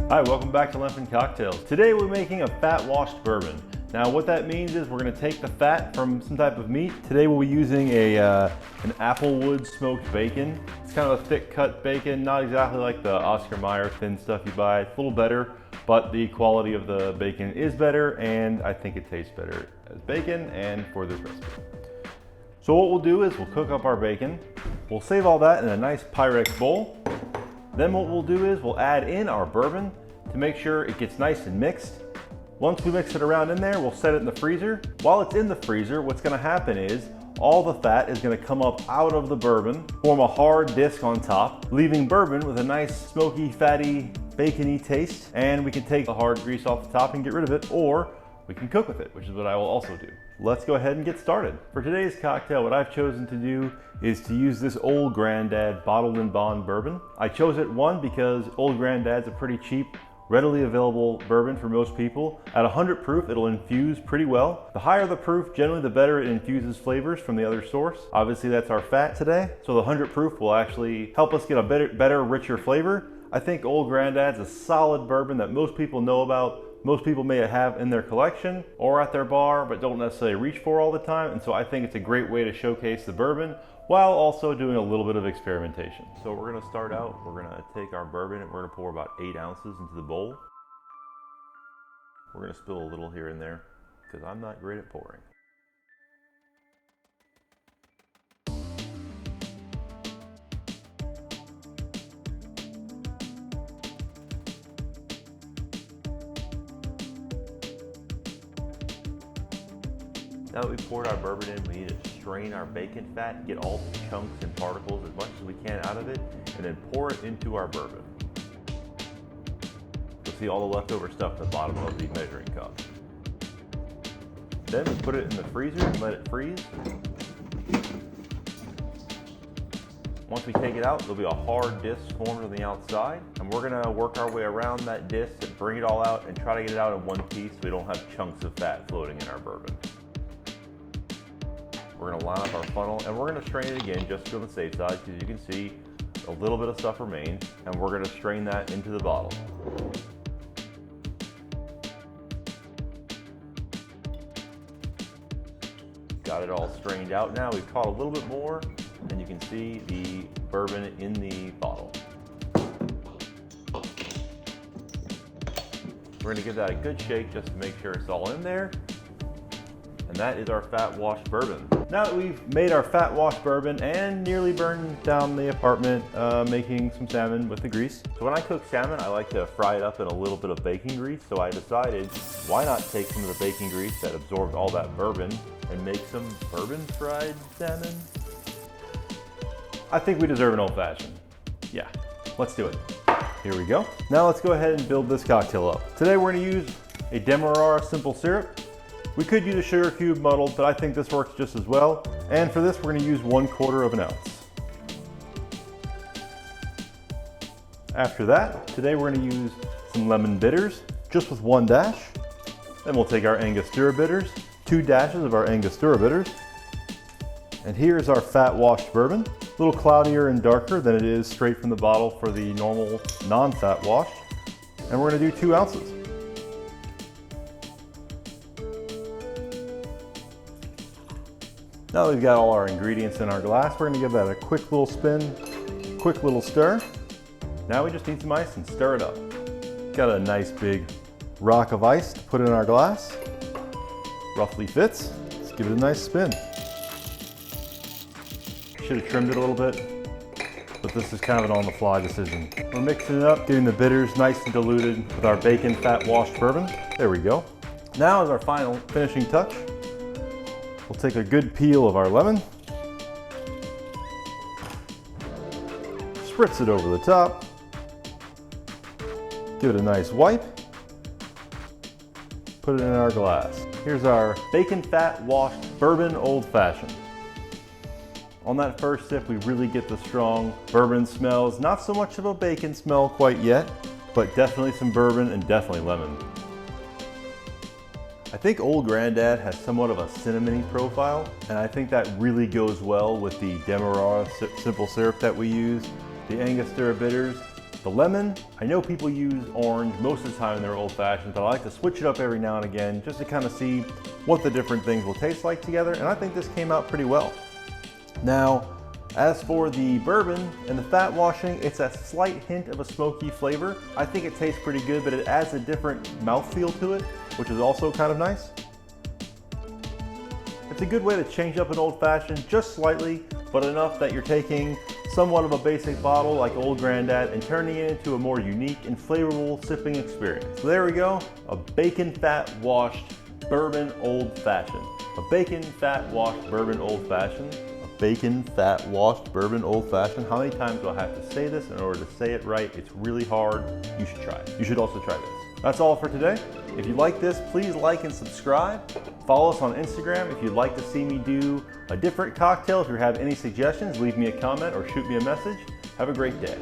Hi, welcome back to Lenfant Cocktails. Today we're making a fat washed bourbon. Now what that means is we're going to take the fat from some type of meat. Today we'll be using an applewood smoked bacon. It's kind of a thick cut bacon, not exactly like the Oscar Mayer thin stuff you buy. It's a little better, but the quality of the bacon is better and I think it tastes better as bacon and for this recipe. So what we'll do is we'll cook up our bacon. We'll save all that in a nice Pyrex bowl. Then what we'll do is we'll add in our bourbon to make sure it gets nice and mixed. Once we mix it around in there, we'll set it in the freezer. While it's in the freezer, what's gonna happen is all the fat is gonna come up out of the bourbon, form a hard disc on top, leaving bourbon with a nice smoky, fatty, bacony taste. And we can take the hard grease off the top and get rid of it, or we can cook with it, which is what I will also do. Let's go ahead and get started. For today's cocktail, what I've chosen to do is to use this Old Grandad bottled in bond bourbon. I chose it, one, because Old Grandad's a pretty cheap, readily available bourbon for most people. At 100 proof, it'll infuse pretty well. The higher the proof, generally the better it infuses flavors from the other source. Obviously that's our fat today, so the 100 proof will actually help us get a better, richer flavor. I think Old Grandad's a solid bourbon that most people know about. Most people may have in their collection or at their bar, but don't necessarily reach for all the time. And so I think it's a great way to showcase the bourbon while also doing a little bit of experimentation. So we're gonna start out, we're gonna take our bourbon and we're gonna pour about 8 ounces into the bowl. We're gonna spill a little here and there because I'm not great at pouring. Now that we've poured our bourbon in, we need to strain our bacon fat, get all the chunks and particles as much as we can out of it, and then pour it into our bourbon. You'll see all the leftover stuff at the bottom of the measuring cup. Then we put it in the freezer and let it freeze. Once we take it out, there'll be a hard disc formed on the outside, and we're gonna work our way around that disc and bring it all out and try to get it out in one piece so we don't have chunks of fat floating in our bourbon. We're gonna line up our funnel and we're gonna strain it again just to be on the safe side, because you can see a little bit of stuff remains, and we're gonna strain that into the bottle. Got it all strained out now. We've caught a little bit more, and you can see the bourbon in the bottle. We're gonna give that a good shake just to make sure it's all in there. And that is our fat washed bourbon. Now that we've made our fat washed bourbon and nearly burned down the apartment making some salmon with the grease. So when I cook salmon, I like to fry it up in a little bit of bacon grease. So I decided, why not take some of the bacon grease that absorbed all that bourbon and make some bourbon fried salmon? I think we deserve an old fashioned. Yeah, let's do it. Here we go. Now let's go ahead and build this cocktail up. Today we're gonna use a Demerara simple syrup. We could use a sugar cube muddled, but I think this works just as well. And for this, we're gonna use 1/4 ounce. After that, today we're gonna use some lemon bitters, just with 1 dash. Then we'll take our Angostura bitters, 2 dashes of our Angostura bitters. And here's our fat washed bourbon. A little cloudier and darker than it is straight from the bottle for the normal non-fat wash. And we're gonna do 2 ounces. Now that we've got all our ingredients in our glass, we're gonna give that a quick little spin, quick little stir. Now we just need some ice and stir it up. Got a nice big rock of ice to put in our glass. Roughly fits. Let's give it a nice spin. Should have trimmed it a little bit, but this is kind of an on-the-fly decision. We're mixing it up, getting the bitters nice and diluted with our bacon fat washed bourbon. There we go. Now is our final finishing touch. We'll take a good peel of our lemon, spritz it over the top, give it a nice wipe, put it in our glass. Here's our bacon fat washed bourbon old fashioned. On that first sip, we really get the strong bourbon smells. Not so much of a bacon smell quite yet, but definitely some bourbon and definitely lemon. I think Old Grandad has somewhat of a cinnamony profile, and I think that really goes well with the Demerara simple syrup that we use. The Angostura bitters The lemon, I know people use orange most of the time in their old fashions, but I like to switch it up every now and again just to kind of see what the different things will taste like together, and I think this came out pretty well. Now, as for the bourbon and the fat washing, it's a slight hint of a smoky flavor. I think it tastes pretty good, but it adds a different mouthfeel to it, which is also kind of nice. It's a good way to change up an old fashioned just slightly, but enough that you're taking somewhat of a basic bottle like Old Grandad and turning it into a more unique and flavorful sipping experience. So there we go, a bacon fat washed bourbon old fashioned. A bacon fat washed bourbon old fashioned. A bacon fat washed bourbon old fashioned. How many times do I have to say this in order to say it right? It's really hard. You should try it. You should also try this. That's all for today. If you like this, please like and subscribe. Follow us on Instagram if you'd like to see me do a different cocktail. If you have any suggestions, leave me a comment or shoot me a message. Have a great day.